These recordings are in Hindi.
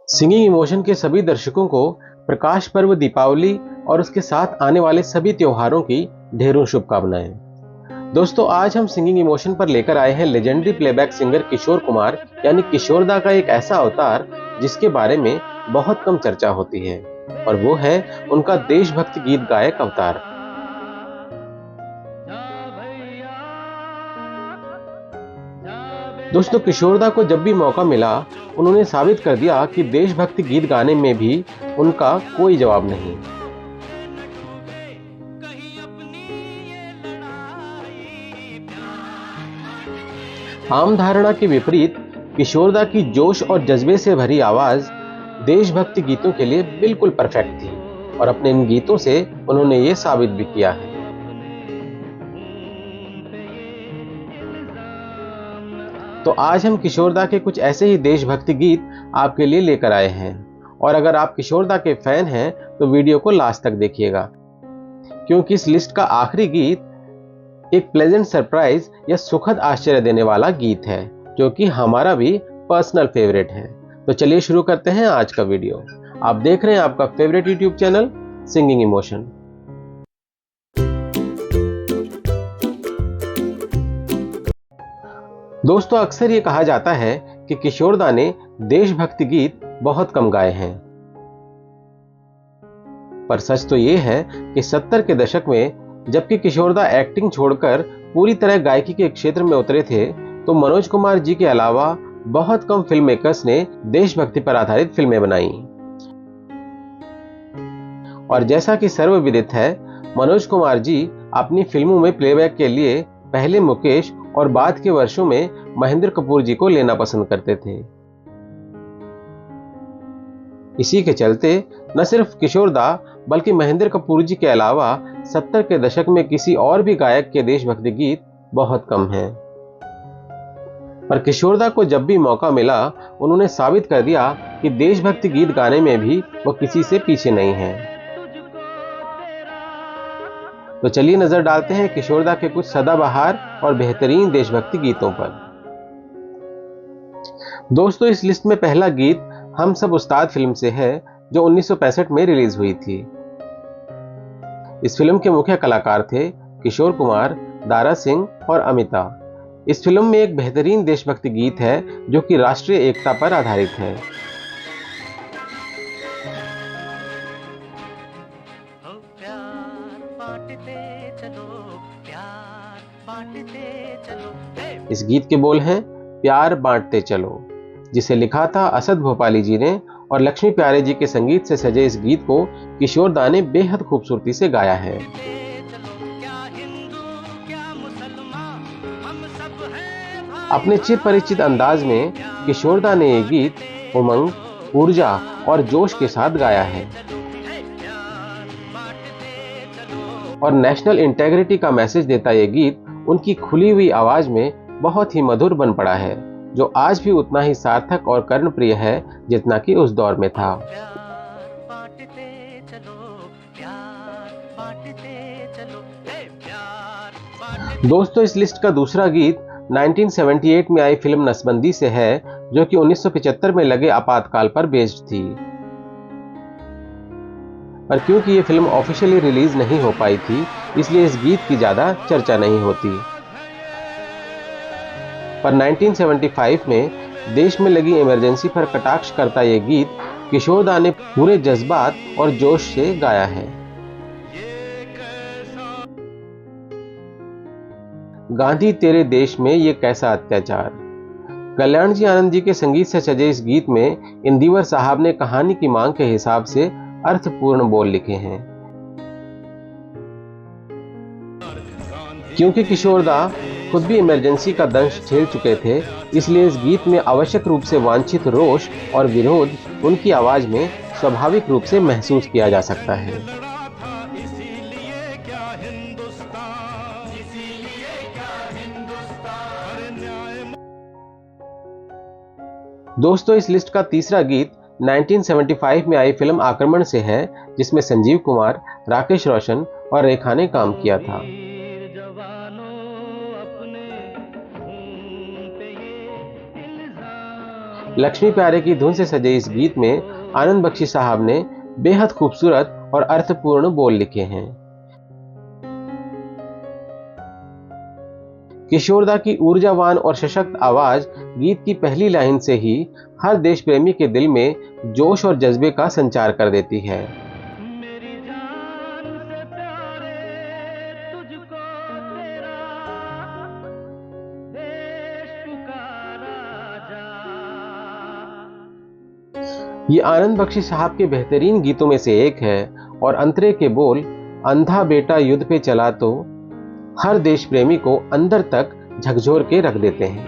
सिंगिंग इमोशन के सभी दर्शकों को प्रकाश पर्व दीपावली और उसके साथ आने वाले सभी त्योहारों की ढेरों शुभकामनाएं। दोस्तों, आज हम सिंगिंग इमोशन पर लेकर आए हैं legendary playback singer Kishore Kumar यानी किशोरदा का एक ऐसा अवतार जिसके बारे में बहुत कम चर्चा होती है, और वो है उनका देशभक्ति गीत गायक अवतार। दोस्तों, किशोरदा को जब भी मौका मिला उन्होंने साबित कर दिया कि देशभक्ति गीत गाने में भी उनका कोई जवाब नहीं। आम धारणा के विपरीत किशोरदा की जोश और जज्बे से भरी आवाज देशभक्ति गीतों के लिए बिल्कुल परफेक्ट थी, और अपने इन गीतों से उन्होंने ये साबित भी किया है। तो आज हम किशोरदा के कुछ ऐसे ही देशभक्ति गीत आपके लिए लेकर आए हैं, और अगर आप किशोरदा के फैन हैं तो वीडियो को लास्ट तक देखिएगा, क्योंकि इस लिस्ट का आखिरी गीत एक प्लेजेंट सरप्राइज या सुखद आश्चर्य देने वाला गीत है, जो कि हमारा भी पर्सनल फेवरेट है। तो चलिए शुरू करते हैं आज का वीडियो। आप देख रहे हैं आपका favourite YouTube channel singing emotion. दोस्तों, अक्सर ये कहा जाता है कि किशोरदा ने देशभक्ति गीत बहुत कम गाए हैं, पर सच तो ये है कि 70 के दशक में जबकि किशोरदा एक्टिंग छोड़कर पूरी तरह गायकी के क्षेत्र में उतरे थे, तो मनोज कुमार जी के अलावा बहुत कम फिल्म मेकर्स ने देशभक्ति पर आधारित फिल्में बनाई। और जैसा कि सर्वविदित है, मनोज कुमार जी अपनी फिल्मों में प्लेबैक के लिए पहले मुकेश और बाद के वर्षों में महेंद्र कपूर जी को लेना पसंद करते थे। इसी के चलते न सिर्फ किशोरदा बल्कि महेंद्र कपूर जी के अलावा 70 के दशक में किसी और भी गायक के देशभक्ति गीत बहुत कम हैं। पर किशोरदा को जब भी मौका मिला उन्होंने साबित कर दिया कि देशभक्ति गीत गाने में भी वो किसी से पीछे नहीं है। तो चलिए नजर डालते हैं किशोरदा के कुछ सदाबहार और बेहतरीन देशभक्ति गीतों पर। दोस्तों, इस लिस्ट में पहला गीत हम सब उस्ताद फिल्म से है, जो 1965 में रिलीज हुई थी। इस फिल्म के मुख्य कलाकार थे किशोर कुमार, दारा सिंह और अमिता। इस फिल्म में एक बेहतरीन देशभक्ति गीत है जो कि राष्ट्रीय एकता पर आधारित है। इस गीत के बोल हैं प्यार बांटते चलो, जिसे लिखा था असद भोपाली जी ने, और लक्ष्मी प्यारे जी के संगीत से सजे इस गीत को किशोरदा ने बेहद खूबसूरती से गाया है। अपने चिर परिचित अंदाज में किशोरदा ने ये गीत उमंग, ऊर्जा और जोश के साथ गाया है, और नेशनल इंटेग्रिटी का मैसेज देता ये गीत उनकी खुली हुई आवाज में बहुत ही मधुर बन पड़ा है, जो आज भी उतना ही सार्थक और कर्णप्रिय है जितना कि उस दौर में था। दोस्तों, इस लिस्ट का दूसरा गीत 1978 में आई फिल्म नसबंदी से है, जो कि 1975 में लगे आपातकाल पर बेस्ड थी। पर क्योंकि ये फिल्म ऑफिशियली रिलीज नहीं हो पाई थी, इसलिए इस गीत की ज्यादा चर्चा नहीं होती। पर 1975 में देश में लगी इमरजेंसी पर कटाक्ष करता यह गीत किशोरदा ने पूरे जज्बात और जोश से गाया है। गांधी तेरे देश में ये कैसा अत्याचार। कल्याण जी आनंद जी के संगीत से सजे इस गीत में इंदिवर साहब ने कहानी की मांग के हिसाब से अर्थपूर्ण बोल लिखे हैं। क्योंकि किशोरदा खुद भी इमरजेंसी का दंश झेल चुके थे, इसलिए इस गीत में आवश्यक रूप से वांछित रोष और विरोध उनकी आवाज में स्वाभाविक रूप से महसूस किया जा सकता है। दोस्तों, इस लिस्ट का तीसरा गीत 1975 में आई फिल्म आक्रमण से है, जिसमें संजीव कुमार, राकेश रोशन और रेखा ने काम किया था। लक्ष्मी प्यारे की धुन से सजे इस गीत में आनंद बख्शी साहब ने बेहद खूबसूरत और अर्थपूर्ण बोल लिखे हैं। किशोरदा की ऊर्जावान और सशक्त आवाज गीत की पहली लाइन से ही हर देश प्रेमी के दिल में जोश और जज्बे का संचार कर देती है। मेरी जान से प्यारे तुझको तेरा देश पुकारा जा। ये आनंद बख्शी साहब के बेहतरीन गीतों में से एक है और अंतरे के बोल अंधा बेटा युद्ध पे चला तो हर देश प्रेमी को अंदर तक झकझोर के रख देते हैं।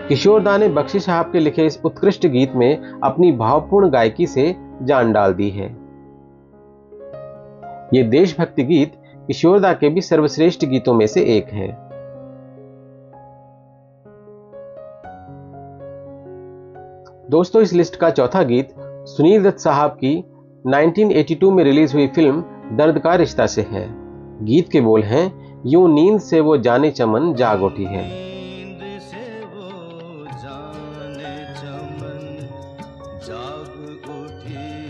किशोरदा ने बख्शी साहब के लिखे इस उत्कृष्ट गीत में अपनी भावपूर्ण गायकी से जान डाल दी है। ये देशभक्ति गीत किशोरदा के भी सर्वश्रेष्ठ गीतों में से एक है। दोस्तों, इस लिस्ट का चौथा गीत सुनील दत्त साहब की 1982 में रिलीज हुई फिल्म दर्द का रिश्ता से है। गीत के बोल हैं, यूं नींद से वो जाने चमन जाग उठी है।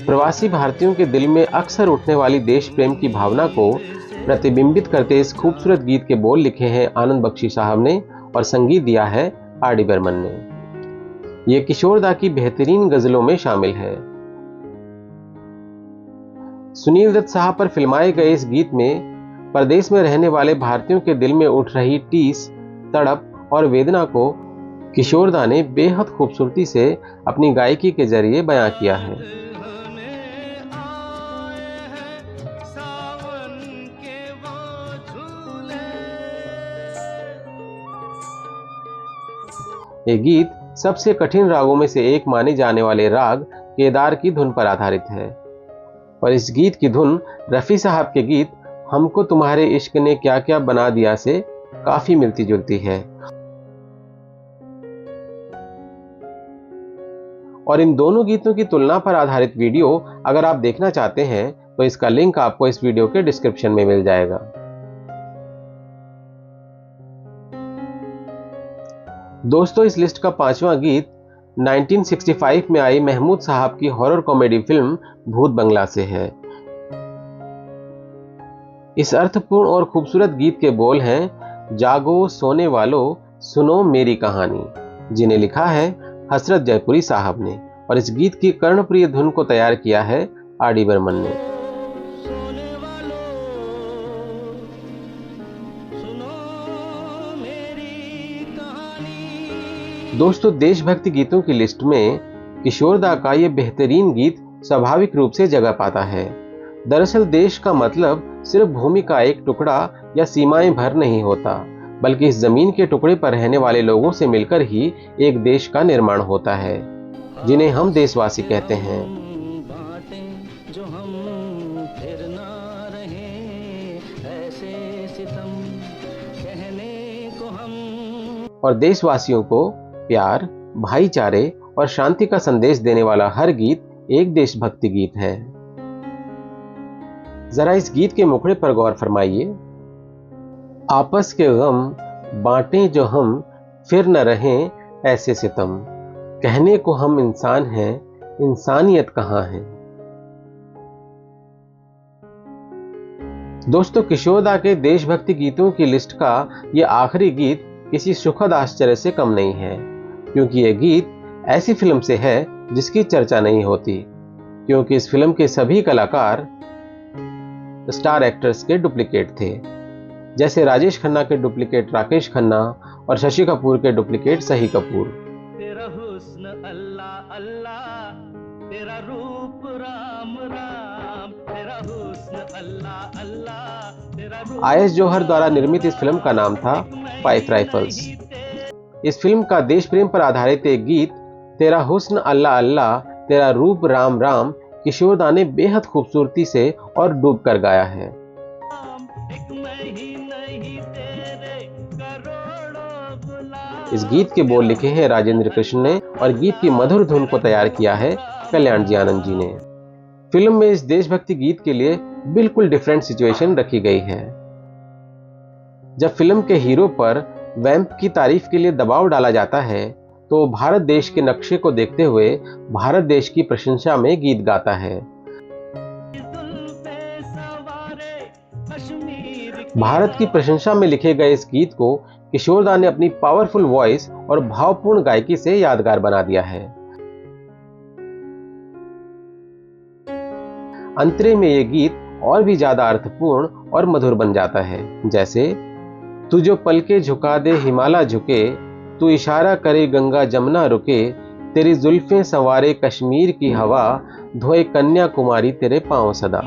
प्रवासी भारतीयों के दिल में अक्सर उठने वाली देश प्रेम की भावना को प्रतिबिंबित करते इस खूबसूरत गीत के बोल लिखे हैं आनंद बख्शी साहब ने और संगीत दिया है आर.डी. बर्मन ने। ये किशोरदा की बेहतरीन गजलों में शामिल है। सुनील दत्त साहब पर फिल्माए गए इस गीत में परदेश में रहने वाले भारतीयों के दिल में उठ रही टीस, तड़प और वेदना को किशोरदा ने बेहद खूबसूरती से अपनी गायकी के जरिए बयां किया है। ये गीत सबसे कठिन रागों में से एक माने जाने वाले राग केदार की धुन पर आधारित है और इस गीत की धुन रफी साहब के गीत हमको तुम्हारे इश्क ने क्या क्या बना दिया से काफी मिलती जुलती है। और इन दोनों गीतों की तुलना पर आधारित वीडियो अगर आप देखना चाहते हैं तो इसका लिंक आपको इस वीडियो के डिस्क्रिप्शन में मिल जाएगा। दोस्तों, इस लिस्ट का पांचवां गीत 1965 में आई महमूद साहब की हॉरर कॉमेडी फिल्म भूत बंगला से है। इस अर्थपूर्ण और खूबसूरत गीत के बोल हैं, जागो सोने वालों सुनो मेरी कहानी, जिन्हें लिखा है हसरत जयपुरी साहब ने और इस गीत की कर्णप्रिय धुन को तैयार किया है आर.डी. बर्मन ने। दोस्तों, देशभक्ति गीतों की लिस्ट में किशोरदा का ये बेहतरीन गीत स्वाभाविक रूप से जगह पाता है। दरअसल देश का मतलब सिर्फ भूमि का एक टुकड़ा या सीमाएं भर नहीं होता, बल्कि इस जमीन के टुकड़े पर रहने वाले लोगों से मिलकर ही एक देश का निर्माण होता है, जिन्हें हम देशवासी कहते हैं। और देशवासियों को प्यार, भाईचारे और शांति का संदेश देने वाला हर गीत एक देशभक्ति गीत है। जरा इस गीत के मुखड़े पर गौर फरमाइए। आपस के गम बांटें जो हम, फिर न रहें ऐसे सितम, कहने को हम इंसान हैं, इंसानियत कहां है। दोस्तों, किशोरदा के देशभक्ति गीतों की लिस्ट का यह आखिरी गीत किसी सुखद आश्चर्य से कम नहीं है, क्योंकि यह गीत ऐसी फिल्म से है जिसकी चर्चा नहीं होती, क्योंकि इस फिल्म के सभी कलाकार स्टार एक्टर्स के डुप्लीकेट थे, जैसे राजेश खन्ना के डुप्लीकेट राकेश खन्ना और शशि कपूर के डुप्लीकेट सही कपूर। तेरा हुस्न अल्लाह अल्लाह, तेरा रूप राम राम, तेरा हुस्न अल्लाह अल्लाह, तेरा रूप। आयश जौहर द्वारा निर्मित इस फिल्म का नाम था फाइव राइफल्स। इस फिल्म का देश प्रेम पर आधारित एक गीत तेरा हुस्न अल्लाह अल्लाह, तेरा रूप राम राम किशोरदा ने बेहद खूबसूरती से और डूब कर गाया है। इस गीत के बोल लिखे हैं राजेंद्र कृष्ण ने और गीत की मधुर धुन को तैयार किया है कल्याण जी आनंद जी ने। फिल्म में इस देशभक्ति गीत के लिए बिल्कुल डिफरेंट सिचुएशन रखी गई है। जब फिल्म के हीरो पर वैम्प की तारीफ के लिए दबाव डाला जाता है तो भारत देश के नक्शे को देखते हुए भारत देश की प्रशंसा में गीत गाता है। भारत की प्रशंसा में लिखे गए इस गीत को किशोर दा ने अपनी पावरफुल वॉइस और भावपूर्ण गायकी से यादगार बना दिया है। अंतरे में ये गीत और भी ज्यादा अर्थपूर्ण और मधुर बन जाता है, जैसे तू जो पलके झुका दे हिमालय झुके, तू इशारा करे गंगा जमुना रुके, तेरी जुल्फें संवारे कश्मीर की हवा, धोए कन्याकुमारी तेरे पांव सदा।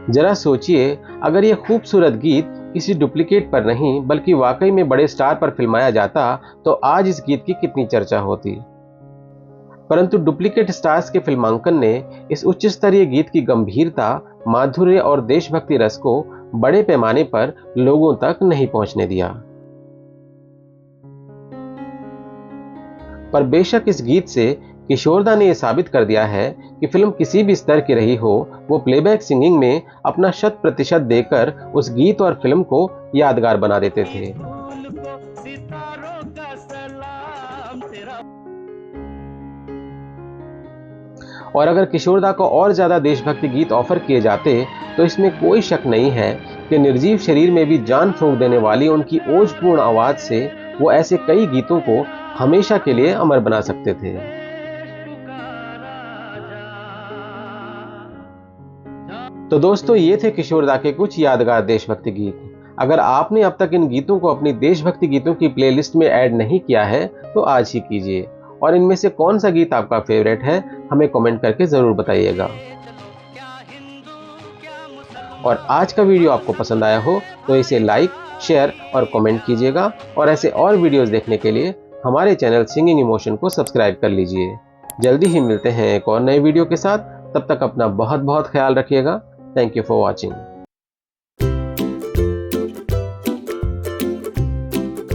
जरा सोचिए, अगर यह खूबसूरत गीत किसी डुप्लीकेट पर नहीं बल्कि वाकई में बड़े स्टार पर फिल्माया जाता तो आज इस गीत की कितनी चर्चा होती। परंतु डुप्लीकेट स्टार्स के फिल्मांकन ने इस उच्च स्तरीय गीत की गंभीरता, माधुर्य और देशभक्ति रस को बड़े पैमाने पर लोगों तक नहीं पहुंचने दिया। पर बेशक इस गीत से किशोर दा ने यह साबित कर दिया है कि फिल्म किसी भी स्तर की रही हो, वो प्लेबैक सिंगिंग में अपना 100% देकर उस गीत और फिल्म को यादगार बना देते थे। और अगर किशोर दा को और ज्यादा देशभक्ति गीत ऑफर किए जाते तो इसमें कोई शक नहीं है कि निर्जीव शरीर में भी जान फूंक देने वाली उनकी ओजपूर्ण आवाज से वो ऐसे कई गीतों को हमेशा के लिए अमर बना सकते थे। तो दोस्तों, ये थे किशोर दा के कुछ यादगार देशभक्ति गीत। अगर आपने अब तक इन गीतों को अपनी देशभक्ति गीतों की प्लेलिस्ट में ऐड नहीं किया है तो आज ही कीजिए, और इनमें से कौन सा गीत आपका फेवरेट है हमें कमेंट करके जरूर बताइएगा। और आज का वीडियो आपको पसंद आया हो तो इसे लाइक, शेयर और कमेंट कीजिएगा, और ऐसे और वीडियोस देखने के लिए हमारे चैनल सिंगिंग इमोशन को सब्सक्राइब कर लीजिए। जल्दी ही मिलते हैं एक और नए वीडियो के साथ, तब तक अपना बहुत बहुत ख्याल रखिएगा। Thank you for watching.